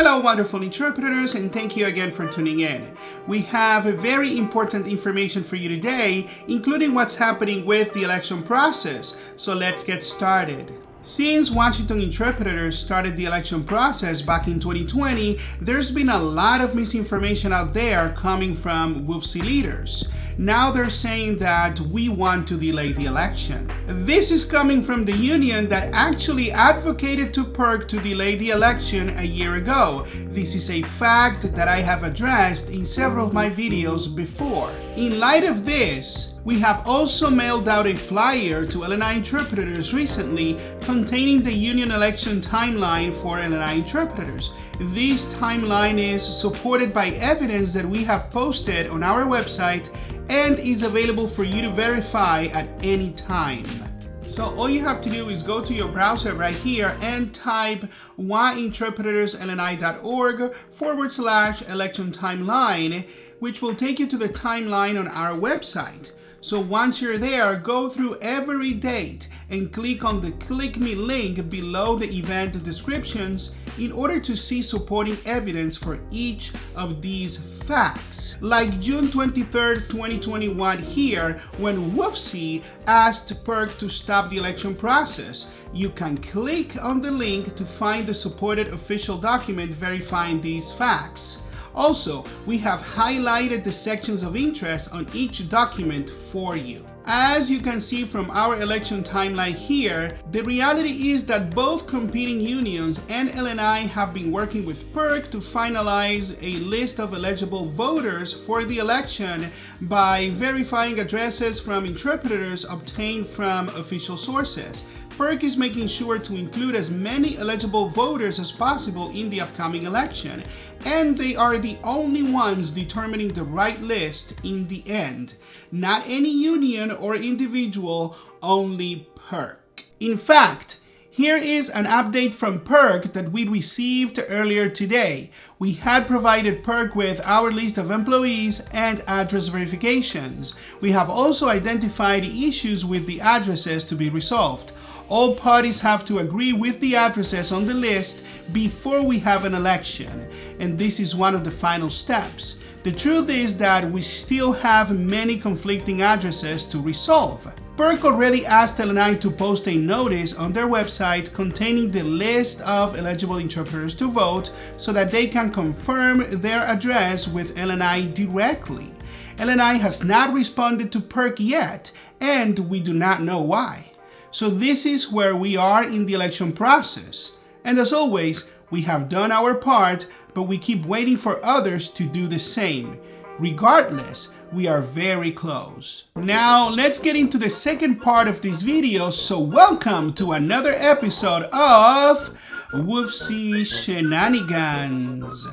Hello, wonderful interpreters, and thank you again for tuning in. We have a very important information for you today, including what's happening with the election process. So let's get started. Since Washington interpreters started the election process back in 2020, there's been a lot of misinformation out there coming from WFSE leaders. Now they're saying that we want to delay the election. This is coming from the union that actually advocated to PERC to delay the election a year ago. This is a fact that I have addressed in several of my videos before. In light of this, we have also mailed out a flyer to LNI interpreters recently containing the union election timeline for LNI interpreters. This timeline is supported by evidence that we have posted on our website and is available for you to verify at any time. So all you have to do is go to your browser right here and type winterpreterslni.org/election timeline, which will take you to the timeline on our website. So once you're there, go through every date and click on the Click Me link below the event descriptions in order to see supporting evidence for each of these facts. Like June 23rd, 2021 here, when WFSE asked PERC to stop the election process. You can click on the link to find the supported official document verifying these facts. Also, we have highlighted the sections of interest on each document for you. As you can see from our election timeline here, the reality is that both competing unions and LNI have been working with PERC to finalize a list of eligible voters for the election by verifying addresses from interpreters obtained from official sources. PERC is making sure to include as many eligible voters as possible in the upcoming election, and they are the only ones determining the right list in the end. Not any union or individual, only PERC. In fact, here is an update from PERC that we received earlier today. We had provided PERC with our list of employees and address verifications. We have also identified issues with the addresses to be resolved. All parties have to agree with the addresses on the list before we have an election, and this is one of the final steps. The truth is that we still have many conflicting addresses to resolve. PERC already asked LNI to post a notice on their website containing the list of eligible interpreters to vote so that they can confirm their address with LNI directly. LNI has not responded to PERC yet, and we do not know why. So this is where we are in the election process. And as always, we have done our part, but we keep waiting for others to do the same. Regardless, we are very close. Now, let's get into the second part of this video. So welcome to another episode of WFSE Shenanigans.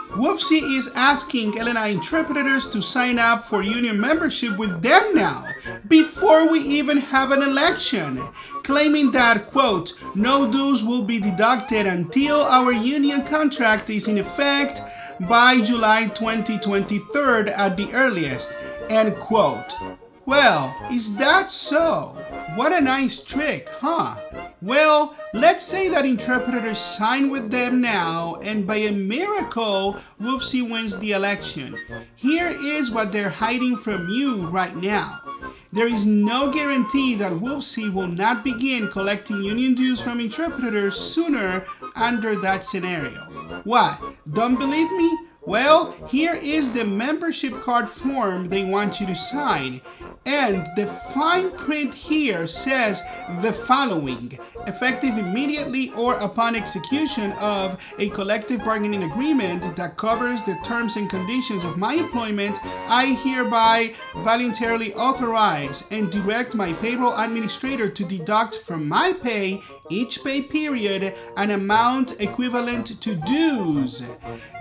WFSE is asking LNI interpreters to sign up for union membership with them now, before we even have an election, claiming that, quote, no dues will be deducted until our union contract is in effect by July 2023 at the earliest, end quote. Well, is that so? What a nice trick, huh? Well, let's say that interpreters sign with them now, and by a miracle, WFSE wins the election. Here is what they're hiding from you right now. There is no guarantee that WFSE will not begin collecting union dues from interpreters sooner under that scenario. What? Don't believe me? Well, here is the membership card form they want you to sign. And the fine print here says the following: effective immediately or upon execution of a collective bargaining agreement that covers the terms and conditions of my employment, I hereby voluntarily authorize and direct my payroll administrator to deduct from my pay each pay period an amount equivalent to dues.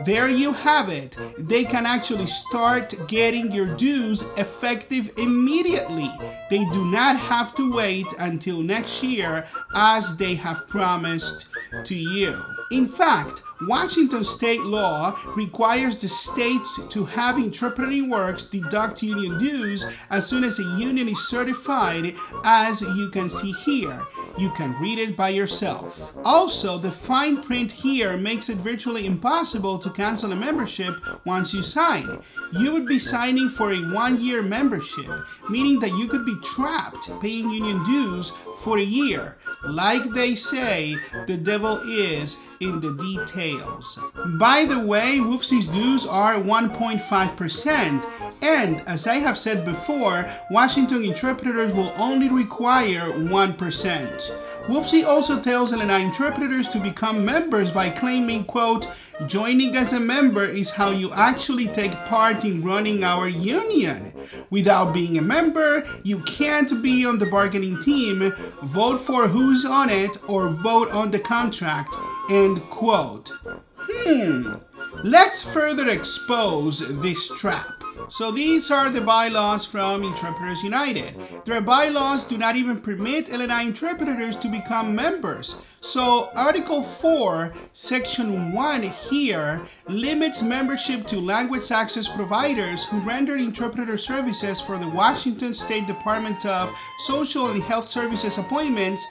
There you have it. They can actually start getting your dues effective immediately. They do not have to wait until next year as they have promised to you. In fact, Washington state law requires the states to have interpreting works deduct union dues as soon as a union is certified, as you can see here. you can read it by yourself. Also, the fine print here makes it virtually impossible to cancel a membership once you sign. You would be signing for a 1-year membership, meaning that you could be trapped paying union dues for a year. Like they say, the devil is in the details. By the way, WFSE's dues are 1.5%, and as I have said before, Washington interpreters will only require 1%. WFSE also tells LNI interpreters to become members by claiming, quote, "Joining as a member is how you actually take part in running our union. Without being a member, you can't be on the bargaining team, vote for who's on it, or vote on the contract," end quote. Let's further expose this trap. So these are the bylaws from Interpreters United. Their bylaws do not even permit LNI interpreters to become members. So Article 4, Section 1 here limits membership to language access providers who render interpreter services for the Washington State Department of Social and Health Services appointments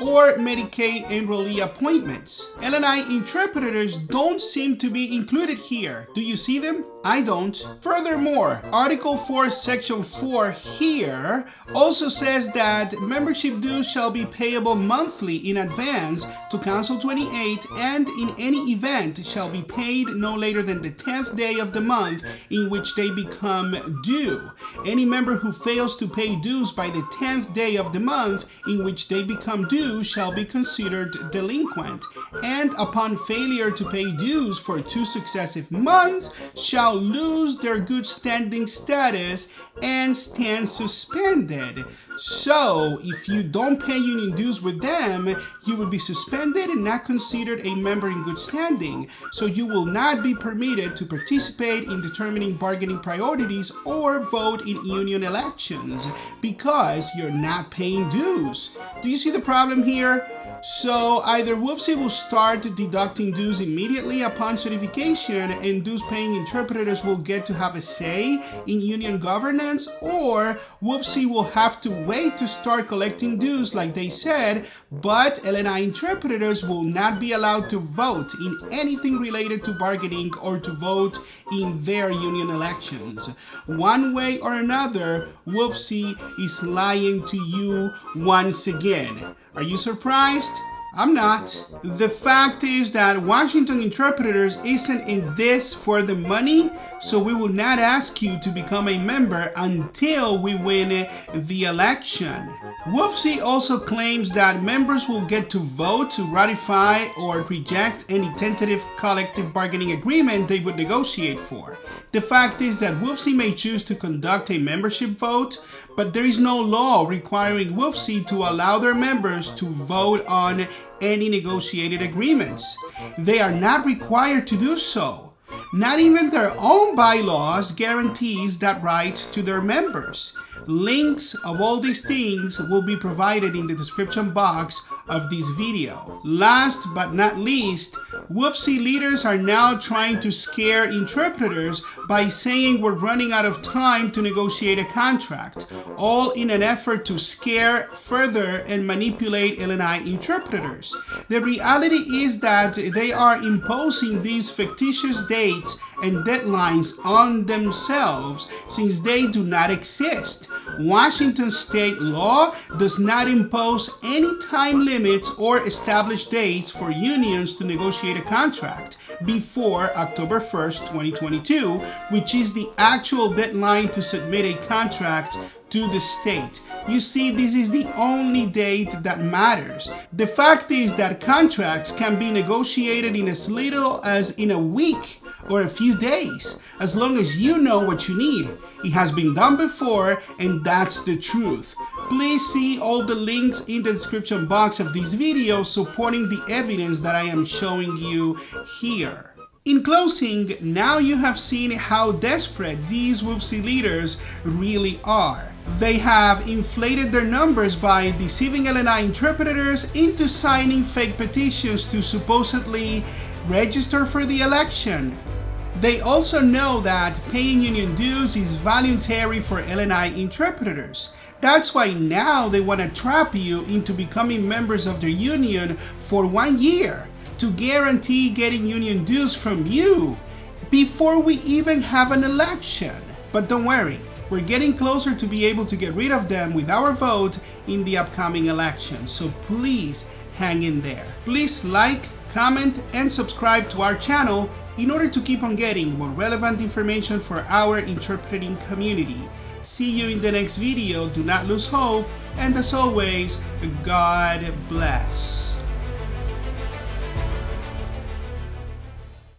or Medicaid enrollee appointments. LNI interpreters don't seem to be included here. Do you see them? I don't. Furthermore, Article 4, Section 4 here also says that membership dues shall be payable monthly in advance to Council 28, and in any event shall be paid no later than the 10th day of the month in which they become due. Any member who fails to pay dues by the 10th day of the month in which they become due shall be considered delinquent, and upon failure to pay dues for 2 successive months shall lose their good standing status and stand suspended. So, if you don't pay union dues with them, you will be suspended and not considered a member in good standing. So you will not be permitted to participate in determining bargaining priorities or vote in union elections because you're not paying dues. Do you see the problem here? So either WFSE will start deducting dues immediately upon certification, and dues paying interpreters will get to have a say in union governance, or WFSE will have to wait to start collecting dues like they said, but LNI interpreters will not be allowed to vote in anything related to bargaining or to vote in their union elections. One way or another, WFSE is lying to you once again. Are you surprised? I'm not. The fact is that Washington Interpreters isn't in this for the money, so we will not ask you to become a member until we win the election. WFSE also claims that members will get to vote to ratify or reject any tentative collective bargaining agreement they would negotiate for. The fact is that WFSE may choose to conduct a membership vote, but there is no law requiring WFSE to allow their members to vote on any negotiated agreements. They are not required to do so. Not even their own bylaws guarantees that right to their members. Links of all these things will be provided in the description box of this video. Last but not least, WFSE leaders are now trying to scare interpreters by saying we're running out of time to negotiate a contract, all in an effort to scare further and manipulate LNI interpreters. The reality is that they are imposing these fictitious dates and deadlines on themselves since they do not exist. Washington state law does not impose any time limits or establish dates for unions to negotiate a contract before October 1st, 2022, which is the actual deadline to submit a contract to the state. You see, this is the only date that matters. The fact is that contracts can be negotiated in as little as in a week or a few days, as long as you know what you need. It has been done before, and that's the truth. Please see all the links in the description box of this video supporting the evidence that I am showing you here. In closing, now you have seen how desperate these WFSE leaders really are. They have inflated their numbers by deceiving LNI interpreters into signing fake petitions to supposedly register for the election. They also know that paying union dues is voluntary for LNI interpreters. That's why now they want to trap you into becoming members of their union for 1 year to guarantee getting union dues from you before we even have an election. But don't worry, we're getting closer to be able to get rid of them with our vote in the upcoming election, so please hang in there. Please like, comment, and subscribe to our channel in order to keep on getting more relevant information for our interpreting community. See you in the next video. Do not lose hope, and as always, God bless.